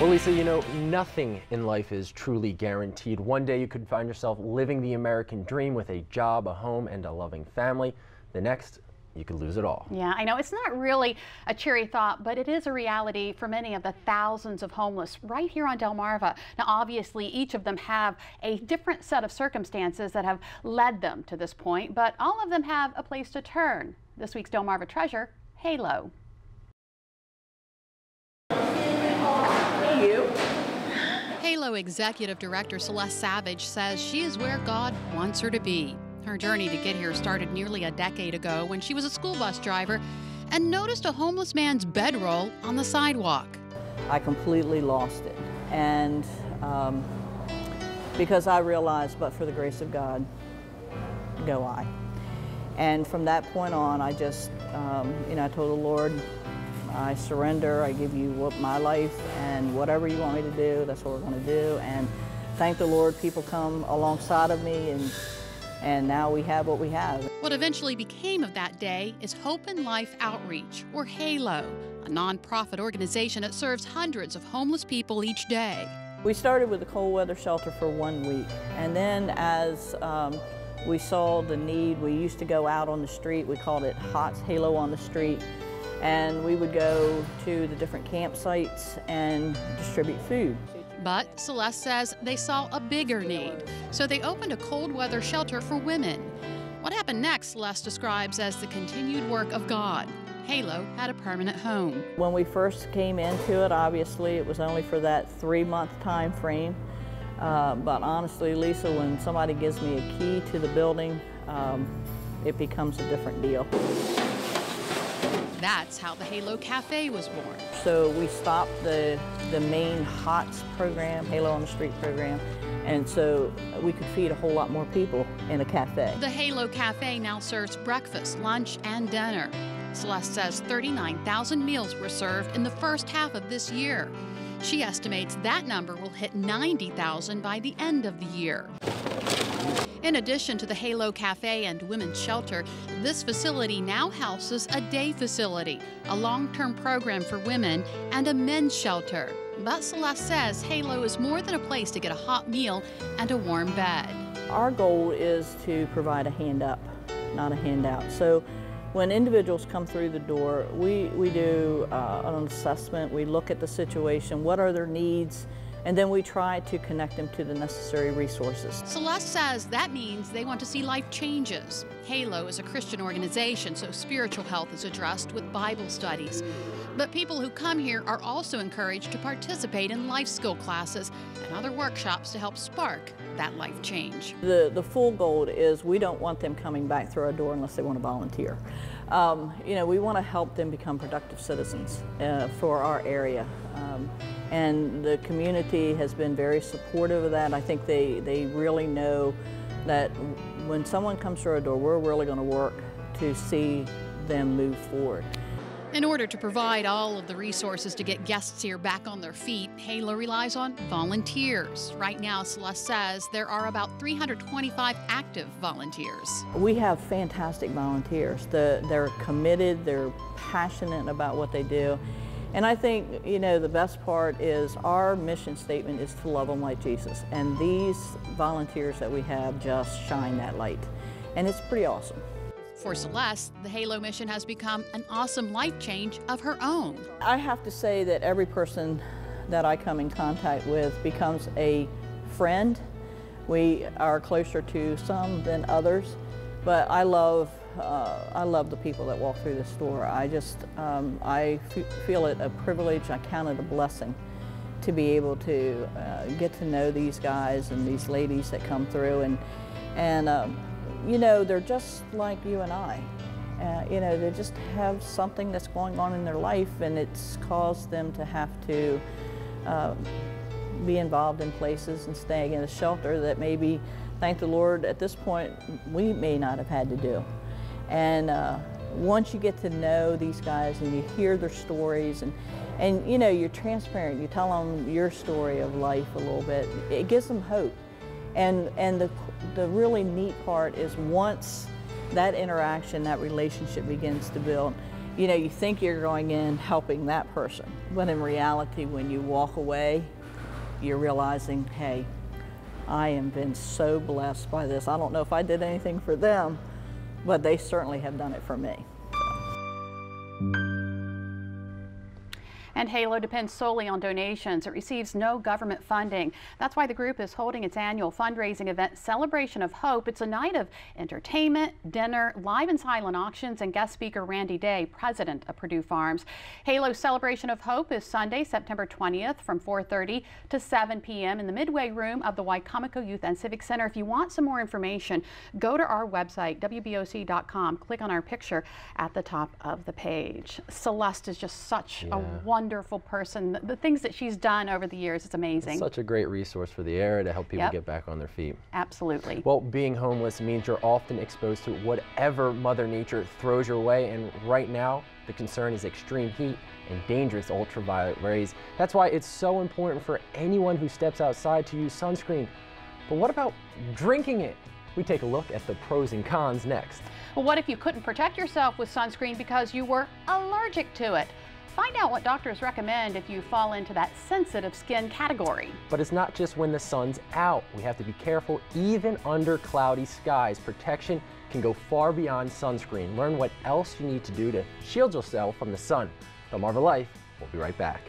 Well, Lisa, you know, nothing in life is truly guaranteed. One day you could find yourself living the American dream with a job, a home, and a loving family. The next, you could lose it all. Yeah, I know it's not really a cheery thought, but it is a reality for many of the thousands of homeless right here on Delmarva. Now, obviously, each of them have a different set of circumstances that have led them to this point, but all of them have a place to turn. This week's Delmarva treasure, Halo. Halo Executive Director Celeste Savage says she is where God wants her to be. Her journey to get here started nearly a decade ago when she was a school bus driver and noticed a homeless man's bedroll on the sidewalk. I completely lost it, and because I realized, but for the grace of God, go I. And from that point on, I just, I told the Lord, I surrender, I give you my life, and whatever you want me to do, that's what we're going to do. And thank the Lord, people come alongside of me, and now we have what we have. What eventually became of that day is Hope and Life Outreach, or HALO, a nonprofit organization that serves hundreds of homeless people each day. We started with a cold weather shelter for 1 week, and then as we saw the need, we used to go out on the street. We called it HALO on the street. And we would go to the different campsites and distribute food. But Celeste says they saw a bigger need, so they opened a cold weather shelter for women. What happened next, Celeste describes as the continued work of God. HALO had a permanent home. When we first came into it, obviously it was only for that 3-month time frame. But honestly, Lisa, when somebody gives me a key to the building, it becomes a different deal. That's how the HALO Cafe was born. So we stopped the main HOTS program, HALO on the Street program, and so we could feed a whole lot more people in a cafe. The HALO Cafe now serves breakfast, lunch, and dinner. Celeste says 39,000 meals were served in the first half of this year. She estimates that number will hit 90,000 by the end of the year. In addition to the HALO Cafe and Women's Shelter, this facility now houses a day facility, a long-term program for women, and a men's shelter. But Celeste says HALO is more than a place to get a hot meal and a warm bed. Our goal is to provide a hand up, not a handout. So when individuals come through the door, we do an assessment. We look at the situation, what are their needs, and then we try to connect them to the necessary resources. Celeste says that means they want to see life changes. HALO is a Christian organization, so spiritual health is addressed with Bible studies. But people who come here are also encouraged to participate in life skill classes and other workshops to help spark that life change. The full goal is we don't want them coming back through our door unless they want to volunteer. We want to help them become productive citizens for our area. And the community has been very supportive of that. I think they really know that when someone comes through our door, we're really going to work to see them move forward. In order to provide all of the resources to get guests here back on their feet, HALO relies on volunteers. Right now, Celeste says there are about 325 active volunteers. We have fantastic volunteers. They're committed, they're passionate about what they do. And I think, the best part is our mission statement is to love them like Jesus. And these volunteers that we have just shine that light. And it's pretty awesome. For Celeste, the HALO mission has become an awesome life change of her own. I have to say that every person that I come in contact with becomes a friend. We are closer to some than others, but I love the people that walk through this door. I feel it a privilege. I count it a blessing to be able to get to know these guys and these ladies that come through, and they're just like you and I. They just have something that's going on in their life, and it's caused them to have to be involved in places and staying in a shelter that maybe, thank the Lord, at this point, we may not have had to do. And once you get to know these guys and you hear their stories, and you're transparent, you tell them your story of life a little bit, it gives them hope. And the really neat part is once that interaction, that relationship begins to build, you know, you think you're going in helping that person, but in reality, when you walk away, you're realizing, hey, I have been so blessed by this. I don't know if I did anything for them, but they certainly have done it for me. And Halo depends solely on donations. It receives no government funding. That's why the group is holding its annual fundraising event, Celebration of Hope. It's a night of entertainment, dinner, live and silent auctions, and guest speaker Randy Day, president of Purdue Farms. Halo's Celebration of Hope is Sunday, September 20th from 4:30 to 7 p.m. in the Midway Room of the Wicomico Youth and Civic Center. If you want some more information, go to our website, WBOC.com. Click on our picture at the top of the page. Celeste is just such a wonderful person. The things that she's done over the years, it's amazing. It's such a great resource for the area to help people get back on their feet. Absolutely. Well, being homeless means you're often exposed to whatever Mother Nature throws your way, and right now the concern is extreme heat and dangerous ultraviolet rays. That's why it's so important for anyone who steps outside to use sunscreen. But what about drinking it? We take a look at the pros and cons next. Well, what if you couldn't protect yourself with sunscreen because you were allergic to it? Find out what doctors recommend if you fall into that sensitive skin category. But it's not just when the sun's out. We have to be careful even under cloudy skies. Protection can go far beyond sunscreen. Learn what else you need to do to shield yourself from the sun. Delmarva Life, we'll be right back.